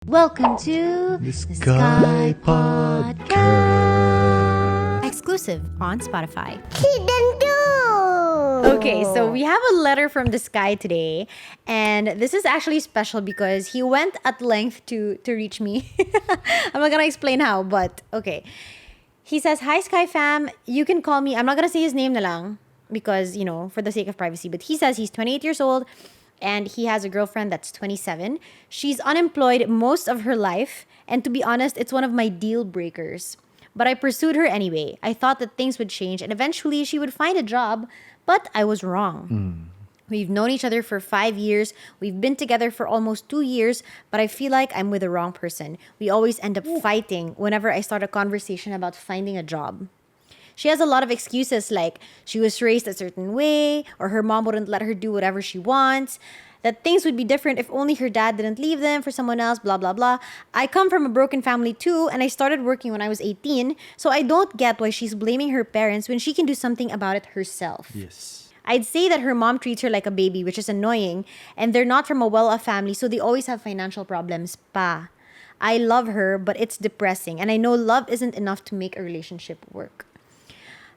Welcome to the Sky Podcast. Exclusive on Spotify. Hidden do. Okay, so we have a letter from the sky today, and this is actually special because he went at length to reach me. I'm not gonna explain how, but okay. He says, "Hi Sky fam, you can call me." I'm not gonna say his name na lang because for the sake of privacy. But he says he's 28 years old. And he has a girlfriend that's 27. She's unemployed most of her life. And to be honest, it's one of my deal breakers. But I pursued her anyway. I thought that things would change and eventually she would find a job. But I was wrong. We've known each other for 5 years. We've been together for almost 2 years. But I feel like I'm with the wrong person. We always end up fighting whenever I start a conversation about finding a job. She has a lot of excuses like she was raised a certain way or her mom wouldn't let her do whatever she wants, that things would be different if only her dad didn't leave them for someone else, blah, blah, blah. I come from a broken family too, and I started working when I was 18, so I don't get why she's blaming her parents when she can do something about it herself. Yes. I'd say that her mom treats her like a baby, which is annoying, and they're not from a well-off family, so they always have financial problems. Pa. I love her, but it's depressing, and I know love isn't enough to make a relationship work.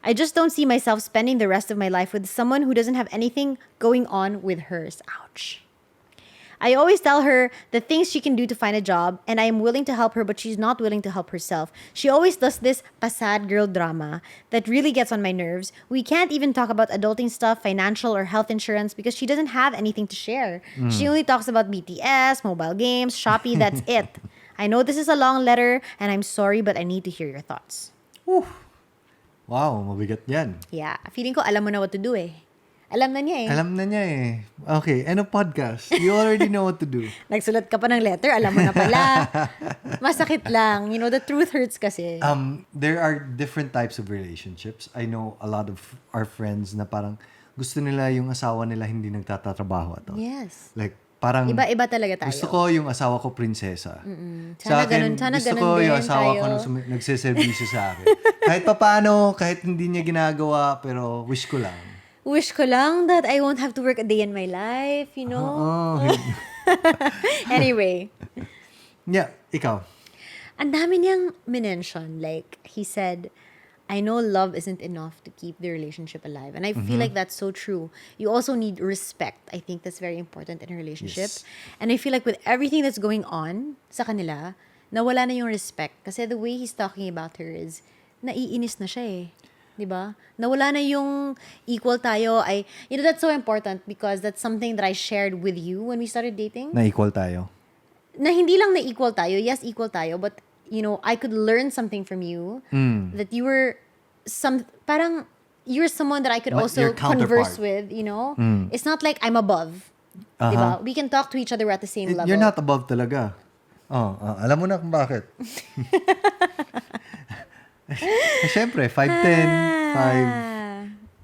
I just don't see myself spending the rest of my life with someone who doesn't have anything going on with hers. Ouch. I always tell her the things she can do to find a job, and I am willing to help her, but she's not willing to help herself. She always does this pasad girl drama that really gets on my nerves. We can't even talk about adulting stuff, financial or health insurance, because she doesn't have anything to share. She only talks about BTS, mobile games, Shopee, that's it. I know this is a long letter, and I'm sorry, but I need to hear your thoughts. Wow, mabigat yan. Yeah, feeling ko alam mo na what to do eh. Alam na niya eh. Alam na niya eh. Okay, and a podcast. You already know what to do. Nagsulat ka pa ng letter, alam mo na pala. Masakit lang. The truth hurts kasi. There are different types of relationships. I know a lot of our friends na parang gusto nila yung asawa nila hindi nagtatrabaho at all. Yes. Like, parang Iba-iba talaga tayo. gusto ko yung asawa ko prinsesa. Sana ganun gusto ganun ko yung din asawa tayo. ko nung nagsiservisyo sa akin. Kahit papaano, kahit hindi niya ginagawa, pero wish ko lang. Wish ko lang that I won't have to work a day in my life, you know? Anyway. Yeah, ikaw. Ang dami niyang minention. Like, he said, I know love isn't enough to keep the relationship alive. And I feel like that's so true. You also need respect. I think that's very important in a relationship. Yes. And I feel like with everything that's going on sa kanila, nawala na yung respect. Kasi the way he's talking about her is, naiinis na siya eh. Diba? Nawala na yung equal tayo. That's so important because that's something that I shared with you when we started dating. Na equal tayo. Na hindi lang na equal tayo. Yes, equal tayo. But, I could learn something from you. That you were parang you're someone that I could also your converse counterpart. with, It's not like I'm above. Diba? We can talk to each other at the same level. You're not above talaga. Alam mo na kung bakit. Siyempre, 5'10",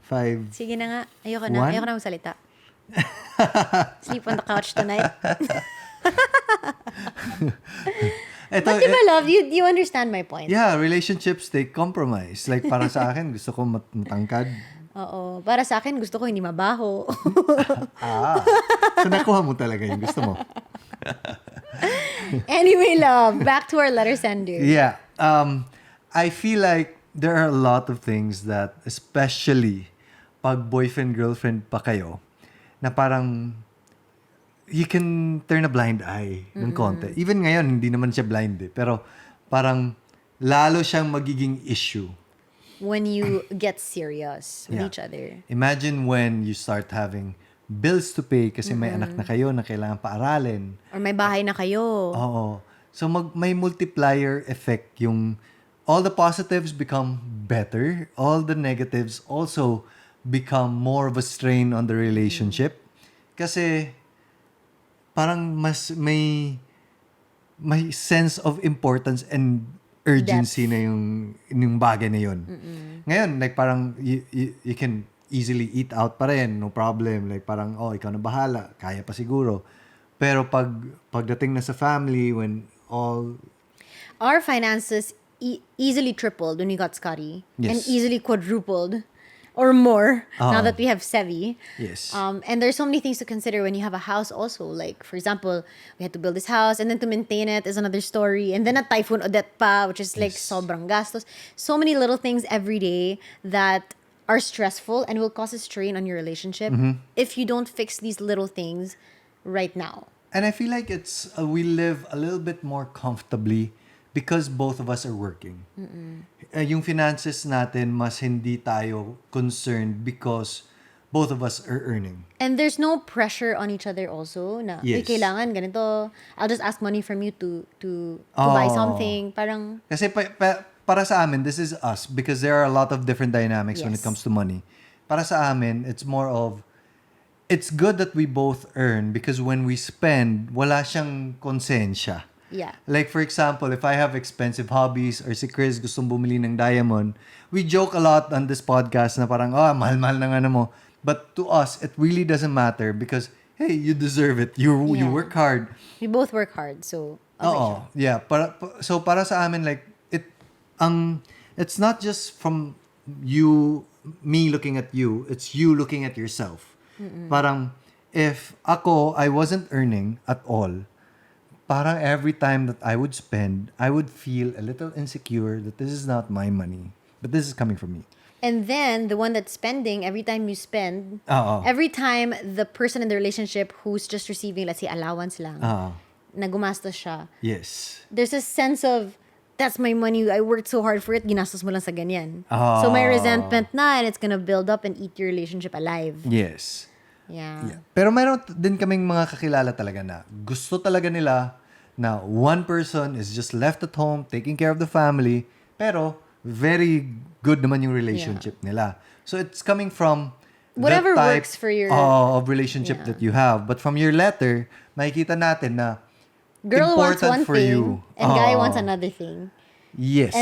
5'5". Sige na nga. Ayoko One? na magsalita. Sleep on the couch tonight. Ito, But diba, love, you understand my point. yeah, relationships take compromise. Like, para sa akin, gusto ko matangkad. Oo. Para sa akin, gusto ko hindi mabaho. So, nakuha mo talaga yung gusto mo. Anyway, love, back to our letter sender. Yeah. I feel like there are a lot of things that, especially pag boyfriend-girlfriend pa kayo, na parang you can turn a blind eye ng konti. Even ngayon, hindi naman siya blind eh. Pero parang lalo siyang magiging issue. When you get serious with Yeah. each other. Imagine when you start having bills to pay kasi may anak na kayo na kailangan paaralin. Or may bahay na kayo. Oo. So may multiplier effect yung all the positives become better, all the negatives also become more of a strain on the relationship. Kasi parang mas may sense of importance and urgency na yung bagay na yun. Ngayon, like parang you can easily eat out pa rin, no problem. Like parang, ikaw na bahala, kaya pa siguro. Pero pagdating na sa family, when all... Our finances easily tripled when we got Scotty. Yes. And easily quadrupled or more now that we have Sevi. Yes. And there's so many things to consider when you have a house also. Like, for example, we had to build this house and then to maintain it is another story. And then a Typhoon Odette pa, which is like sobrang gastos. So many little things every day that are stressful and will cause a strain on your relationship if you don't fix these little things right now. And I feel like it's we live a little bit more comfortably because both of us are working. Yung finances natin, mas hindi tayo concerned because both of us are earning. And there's no pressure on each other also na, Yes. kailangan ganito. I'll just ask money from you to buy something. Parang, Kasi para sa amin, this is us because there are a lot of different dynamics when it Yes. comes to money. Para sa amin, it's more of, it's good that we both earn because when we spend, wala siyang konsensya. yeah. Like for example, if I have expensive hobbies or si Chris gustong bumili ng diamond, we joke a lot on this podcast na parang, mahal-mahal ng ano mo. But to us, it really doesn't matter because, hey, you deserve it. You Yeah. work hard. We both work hard, so okay siya. Oo. Yeah. So para sa amin, like, it's not just from me looking at you, it's you looking at yourself. Parang, if I wasn't earning at all, parang every time that I would spend, I would feel a little insecure that this is not my money, but this is coming from me. And then, the one that's spending, every time you spend, Oo. every time the person in the relationship who's just receiving, let's say, allowance lang, na gumastos siya, Yes. there's a sense of, that's my money, I worked so hard for it, ginastos mo lang sa ganyan. Oh. So may resentment na, and it's gonna build up and eat your relationship alive. Yes. Yeah. Yeah. Pero mayroon din kaming mga kakilala talaga na gusto talaga nila na one person is just left at home taking care of the family, pero very good naman yung relationship nila. So it's coming from Whatever the type works for your- of relationship Yeah. that you have. But from your letter, makikita natin na Girl wants important one for thing, you. and guy Oo. wants another thing. Yes.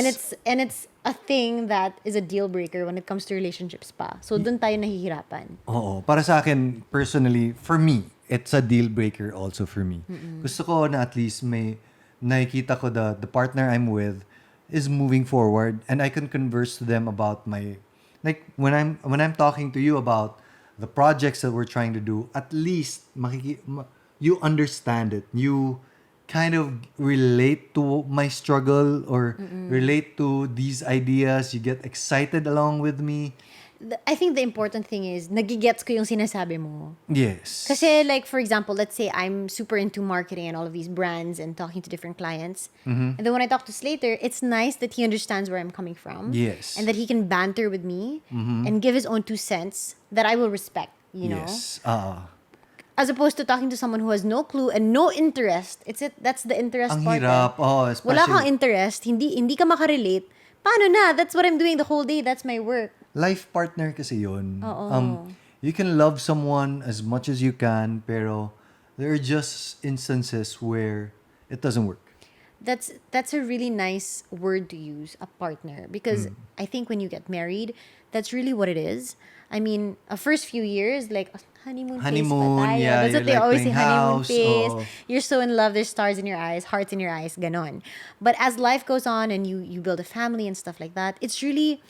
And it's a thing that is a deal breaker when it comes to relationships pa. So dun tayo nahihirapan. Oo. Para sa akin, personally, for me, it's a deal breaker also for me. Gusto ko na at least may nakikita ko the partner I'm with is moving forward and I can converse to them about like when I'm talking to you about the projects that we're trying to do, at least you understand it. You kind of relate to my struggle or relate to these ideas. You get excited along with me. I think the important thing is, nagigets ko yung sinasabi mo. Yes. Kasi like, for example, let's say I'm super into marketing and all of these brands and talking to different clients. And then when I talk to Slater, it's nice that he understands where I'm coming from. Yes. And that he can banter with me and give his own 2 cents that I will respect, you know? Yes. As opposed to talking to someone who has no clue and no interest. That's the interest Ang part. hirap. Wala Especially kang interest, hindi ka makarelate. Paano na? That's what I'm doing the whole day. That's my work. life partner kasi yun. Oo. You can love someone as much as you can, pero there are just instances where it doesn't work. That's a really nice word to use, a partner, because I think when you get married, that's really what it is. I mean, first few years, like honeymoon phase Honeymoon, pa tayo. yeah, That's what you're they like always say, playing honeymoon house, phase. oo. You're so in love, there's stars in your eyes, hearts in your eyes, ganon. But as life goes on and you build a family and stuff like that, it's really,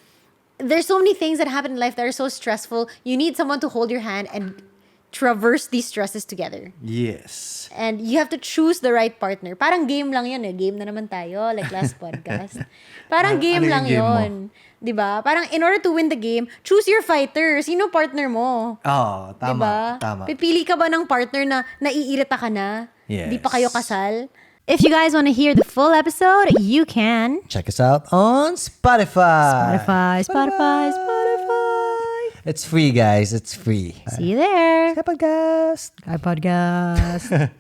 there's so many things that happen in life that are so stressful. You need someone to hold your hand and traverse these stresses together. Yes. And you have to choose the right partner. Parang game lang yun eh. Game na naman tayo, like last podcast. Parang game Ano yung lang game mo? yun. Diba? Parang in order to win the game, choose your fighter. Sino partner mo? Tama. Diba? Tama. Pipili ka ba ng partner na naiirita ka na? Yes. Di pa kayo kasal? If you guys want to hear the full episode, you can. Check us out on Spotify. Spotify. It's free, guys. It's free. See you there. Podcast. Skypodcast.